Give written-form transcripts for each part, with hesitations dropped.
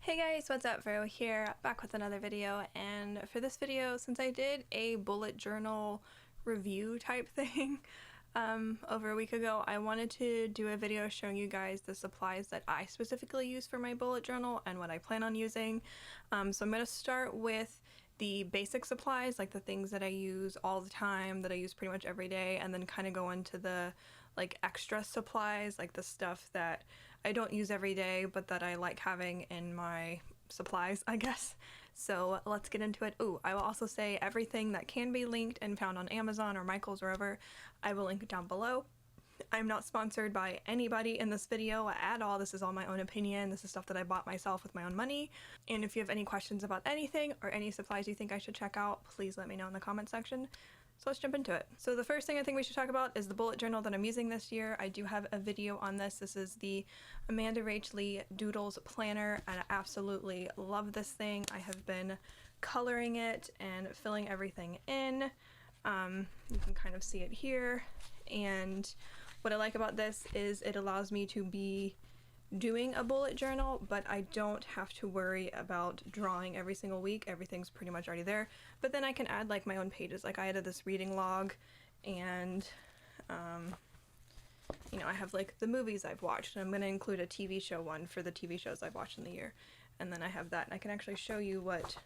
Hey guys, what's up? Vero here, back with another video, and for this video, since I did a bullet journal review type thing over a week ago, I wanted to do a video showing you guys the supplies that I specifically use for my bullet journal and what I plan on using. So I'm going to start with the basic supplies, like the things that I use all the time, that I use pretty much every day, and then kind of go into the like extra supplies, like the stuff that I don't use every day but that I like having in my supplies, I guess. So let's get into it. Ooh, I will also say everything that can be linked and found on Amazon or Michael's or wherever, I will link down below. I'm not sponsored by anybody in this video at all. This is all my own opinion. This is stuff that I bought myself with my own money. And if you have any questions about anything or any supplies you think I should check out, please let me know in the comment section. So let's jump into it. So the first thing I think we should talk about is the bullet journal that I'm using this year. I do have a video on this. This is the Amanda Rach Lee Doodles Planner, and I absolutely love this thing. I have been coloring it and filling everything in. You can kind of see it here, and what I like about this is it allows me to be doing a bullet journal, but I don't have to worry about drawing every single week. Everything's pretty much already there, but then I can add like my own pages. Like I added this reading log, and you know, I have like the movies I've watched, and I'm going to include a TV show one for the TV shows I've watched in the year, and then I have that, and I can actually show you what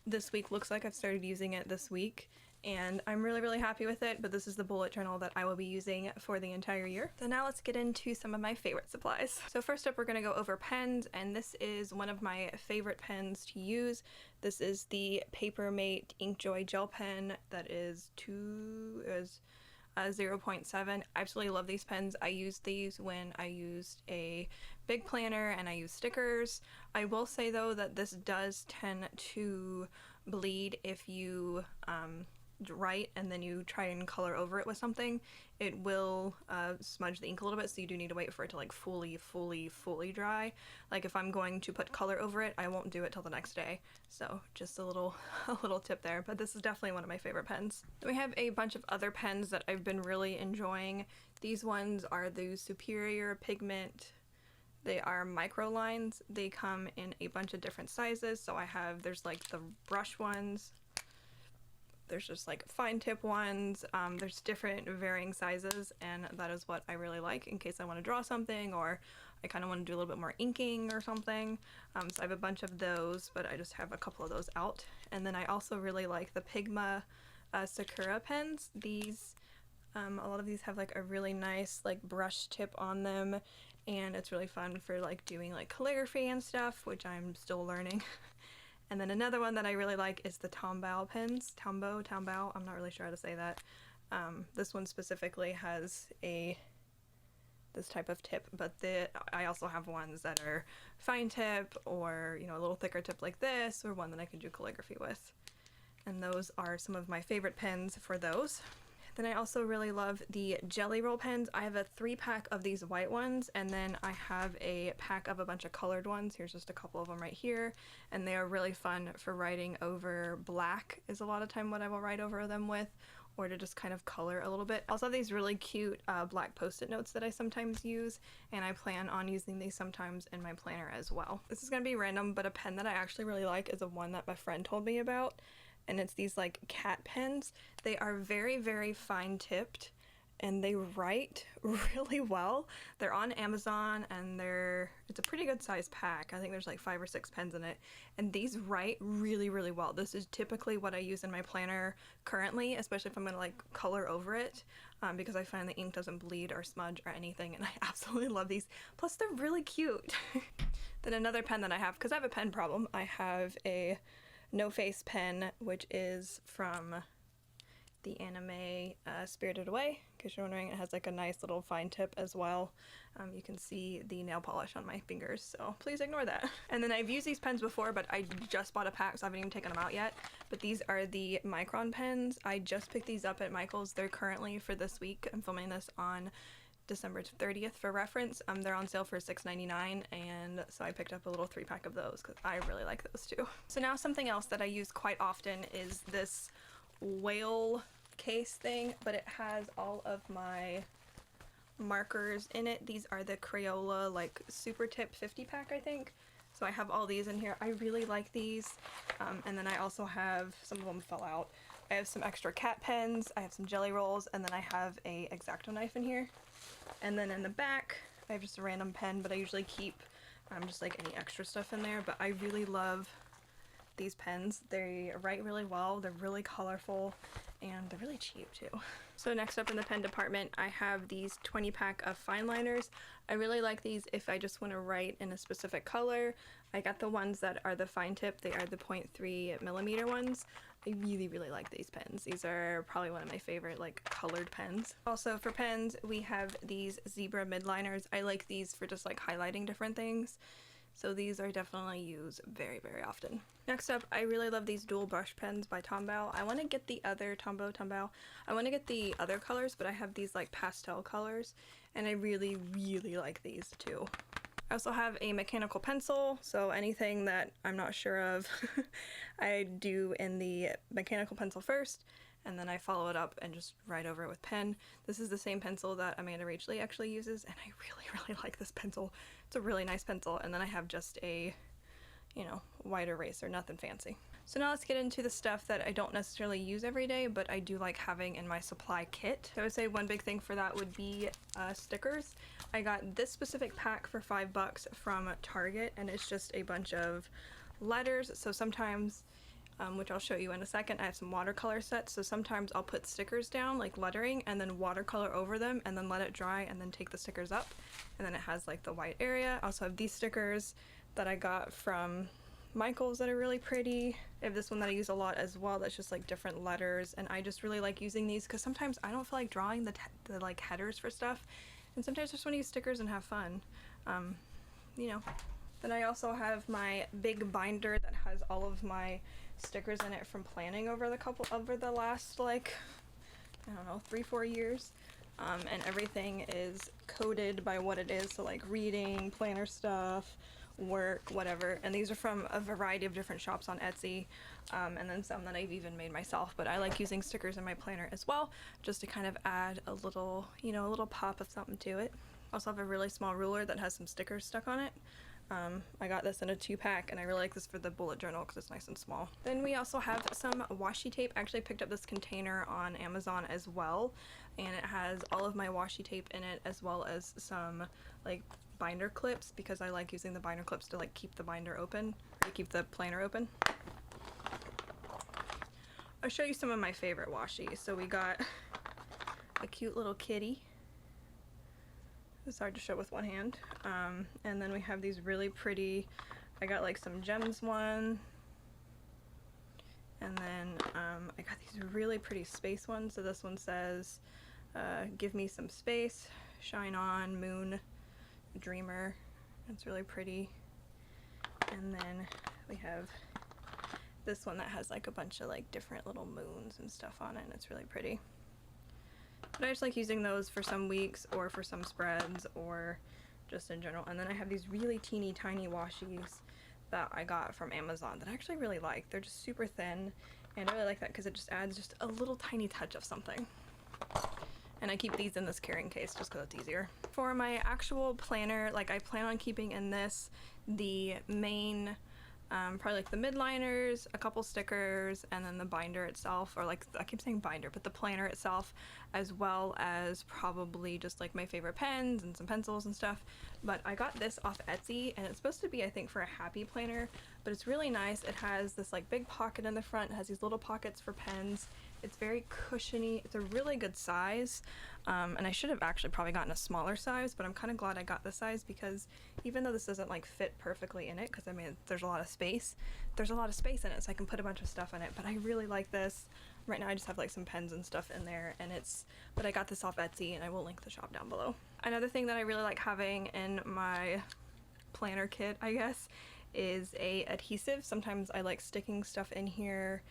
this week looks like. I've started using it this week and I'm really happy with it, but this is the bullet journal that I will be using for the entire year. So now let's get into some of my favorite supplies. So first up, we're going to go over pens, and this is one of my favorite pens to use. This is the Papermate Inkjoy gel pen that is 0.7. I absolutely love these pens. I used these when I used a big planner and I use stickers. I will say though that this does tend to bleed if you write and then you try and color over it with something. It will smudge the ink a little bit, so you do need to wait for it to like fully dry. Like if I'm going to put color over it, I won't do it till the next day. So just a little tip there, but this is definitely one of my favorite pens. Then we have a bunch of other pens that I've been really enjoying. These ones are the Superior Pigment. They are micro lines. They come in a bunch of different sizes. So there's like the brush ones, there's just like fine tip ones, there's different varying sizes, and that is what I really like in case I want to draw something or I kind of want to do a little bit more inking or something. So I have a bunch of those, but I just have a couple of those out. And then I also really like the Pigma Sakura pens. These a lot of these have like a really nice like brush tip on them, and it's really fun for like doing like calligraphy and stuff, which I'm still learning. And then another one that I really like is the Tombow pens. Tombow, I'm not really sure how to say that. This one specifically has this type of tip, but I also have ones that are fine tip, or you know, a little thicker tip like this, or one that I can do calligraphy with. And those are some of my favorite pens for those. Then I also really love the Jelly Roll pens. I have a 3-pack of these white ones, and then I have a pack of a bunch of colored ones. Here's just a couple of them right here, and they are really fun for writing over black is a lot of time what I will write over them with, or to just kind of color a little bit. I also have these really cute black post-it notes that I sometimes use, and I plan on using these sometimes in my planner as well. This is going to be random, but a pen that I actually really like is a one that my friend told me about, and it's these like cat pens. They are very fine tipped, and they write really well. They're on Amazon, and it's a pretty good size pack. I think there's like 5 or 6 pens in it, and these write really well. This is typically what I use in my planner currently, especially if I'm gonna like color over it, because I find the ink doesn't bleed or smudge or anything, and I absolutely love these. Plus they're really cute. Then another pen that I have, because I have a pen problem, I have a No Face pen, which is from the anime Spirited Away. In case you're wondering, it has like a nice little fine tip as well. You can see the nail polish on my fingers, so please ignore that. And then I've used these pens before, but I just bought a pack, so I haven't even taken them out yet. But these are the Micron pens. I just picked these up at Michael's. They're currently, for this week, I'm filming this on December 30th for reference. They're on sale for $6.99, and so I picked up a little 3-pack of those because I really like those too. So now something else that I use quite often is this whale case thing, but it has all of my markers in it. These are the Crayola like super tip 50-pack, I think. So I have all these in here. I really like these. And then I also have, some of them fell out. I have some extra cat pens, I have some jelly rolls, and then I have a X-Acto knife in here. And then in the back, I have just a random pen, but I usually keep just like any extra stuff in there. But I really love these pens. They write really well, they're really colorful, and they're really cheap too. So next up in the pen department, I have these 20-pack of fine liners. I really like these if I just want to write in a specific color. I got the ones that are the fine tip. They are the 0.3 millimeter ones. I really, really like these pens. These are probably one of my favorite like colored pens. Also for pens, we have these zebra midliners. I like these for just like highlighting different things. So these are definitely used very, very often. Next up, I really love these dual brush pens by Tombow. I want to get the other Tombow. I want to get the other colors, but I have these like pastel colors, and I really, really like these too. I also have a mechanical pencil, so anything that I'm not sure of, I do in the mechanical pencil first, and then I follow it up and just write over it with pen. This is the same pencil that Amanda Rachley actually uses, and I really, really like this pencil. It's a really nice pencil, and then I have just a, you know, white eraser, nothing fancy. So now let's get into the stuff that I don't necessarily use every day, but I do like having in my supply kit. So I would say one big thing for that would be stickers. I got this specific pack for $5 from Target, and it's just a bunch of letters. So sometimes, which I'll show you in a second, I have some watercolor sets, so sometimes I'll put stickers down, like lettering, and then watercolor over them, and then let it dry, and then take the stickers up, and then it has like the white area. I also have these stickers that I got from Michael's that are really pretty. I have this one that I use a lot as well that's just like different letters, and I just really like using these because sometimes I don't feel like drawing the like headers for stuff, and sometimes I just want to use stickers and have fun, you know. Then I also have my big binder that has all of my stickers in it from planning over the last like, I don't know, 3-4 years, and everything is coded by what it is, so like reading, planner stuff, work, whatever. And these are from a variety of different shops on Etsy, and then some that I've even made myself. But I like using stickers in my planner as well, just to kind of add a little, you know, a little pop of something to it. Also have a really small ruler that has some stickers stuck on it. I got this in a 2-pack, and I really like this for the bullet journal because it's nice and small. Then we also have some washi tape. I actually picked up this container on Amazon as well, and it has all of my washi tape in it, as well as some like binder clips, because I like using the binder clips to like keep the binder open, to keep the planner open. I'll show you some of my favorite washi. So we got a cute little kitty. It's hard to show with one hand. And then we have these really pretty, I got like some gems one, and then I got these really pretty space ones. So this one says, give me some space, shine on, moon, dreamer. It's really pretty. And then we have this one that has like a bunch of like different little moons and stuff on it, and it's really pretty. But I just like using those for some weeks or for some spreads or just in general. And then I have these really teeny tiny washis that I got from Amazon that I actually really like. They're just super thin, and I really like that because it just adds just a little tiny touch of something. And I keep these in this carrying case just because it's easier. For my actual planner, like I plan on keeping in this the main, probably like the midliners, a couple stickers, and then the binder itself, or like, I keep saying binder, but the planner itself, as well as probably just like my favorite pens and some pencils and stuff. But I got this off Etsy, and it's supposed to be, I think, for a happy planner, but it's really nice. It has this like big pocket in the front, it has these little pockets for pens. It's very cushiony. It's a really good size, and I should have actually probably gotten a smaller size, but I'm kind of glad I got this size, because even though this doesn't like fit perfectly in it, because I mean there's a lot of space in it, so I can put a bunch of stuff in it. But I really like this. Right now I just have like some pens and stuff in there, and but I got this off Etsy, and I will link the shop down below. Another thing that I really like having in my planner kit, I guess, is a adhesive. Sometimes I like sticking stuff in here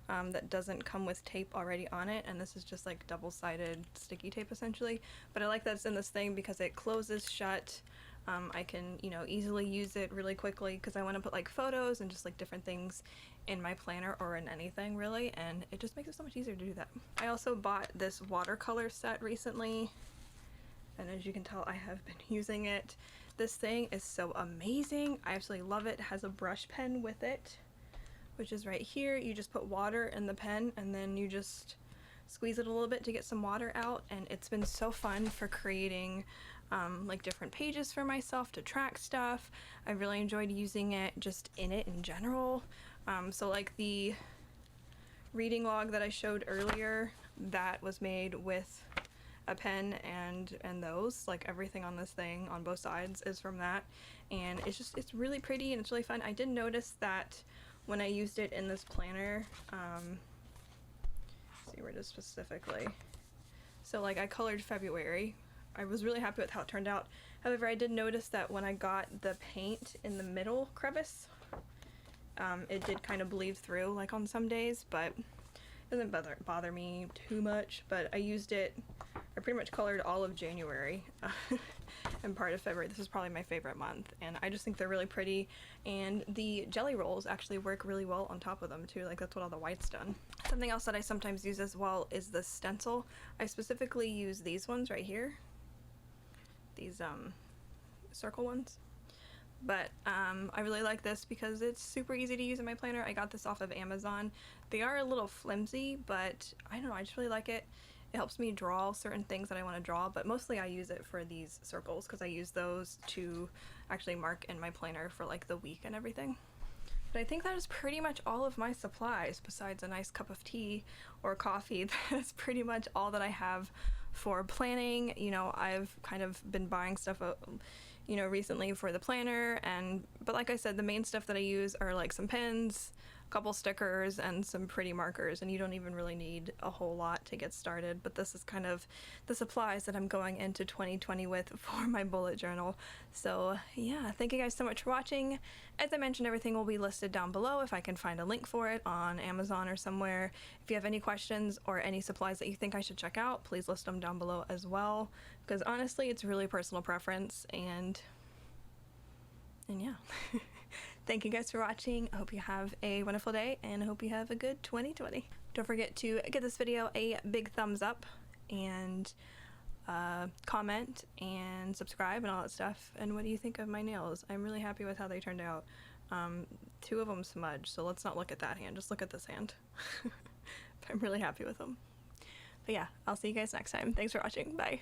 that doesn't come with tape already on it, and this is just like double-sided sticky tape essentially. But I like that it's in this thing because it closes shut. I can, you know, easily use it really quickly because I want to put like photos and just like different things in my planner or in anything really, and it just makes it so much easier to do that. I also bought this watercolor set recently, and as you can tell I have been using it. This thing is so amazing. I absolutely love it. It has a brush pen with it, which is right here. You just put water in the pen and then you just squeeze it a little bit to get some water out, and it's been so fun for creating like different pages for myself to track stuff. I really enjoyed using it just in it in general. So like the reading log that I showed earlier, that was made with a pen and those, like everything on this thing on both sides is from that, and it's really pretty and it's really fun. I did notice that when I used it in this planner, see where it is specifically. So like I colored February. I was really happy with how it turned out. However, I did notice that when I got the paint in the middle crevice, it did kind of bleed through like on some days, but it doesn't bother me too much. But I used it, I pretty much colored all of January and part of February. This is probably my favorite month, and I just think they're really pretty, and the jelly rolls actually work really well on top of them too. Like that's what all the white's done. Something else that I sometimes use as well is the stencil. I specifically use these ones right here, these circle ones, but I really like this because it's super easy to use in my planner. I got this off of Amazon. They are a little flimsy, but I don't know, I just really like it. It helps me draw certain things that I want to draw, but mostly I use it for these circles because I use those to actually mark in my planner for like the week and everything. But I think that is pretty much all of my supplies besides a nice cup of tea or coffee. That's pretty much all that I have for planning. You know, I've kind of been buying stuff you know, recently for the planner, but like I said, the main stuff that I use are like some pens, a couple stickers, and some pretty markers, and you don't even really need a whole lot to get started. But this is kind of the supplies that I'm going into 2020 with for my bullet journal. So yeah, thank you guys so much for watching. As I mentioned, everything will be listed down below if I can find a link for it on Amazon or somewhere. If you have any questions or any supplies that you think I should check out, please list them down below as well, because honestly it's really personal preference, and yeah. Thank you guys for watching. I hope you have a wonderful day, and I hope you have a good 2020. Don't forget to give this video a big thumbs up, and comment and subscribe and all that stuff. And what do you think of my nails? I'm really happy with how they turned out. 2 of them smudged, so let's not look at that hand, just look at this hand. I'm really happy with them. But yeah, I'll see you guys next time. Thanks for watching. Bye.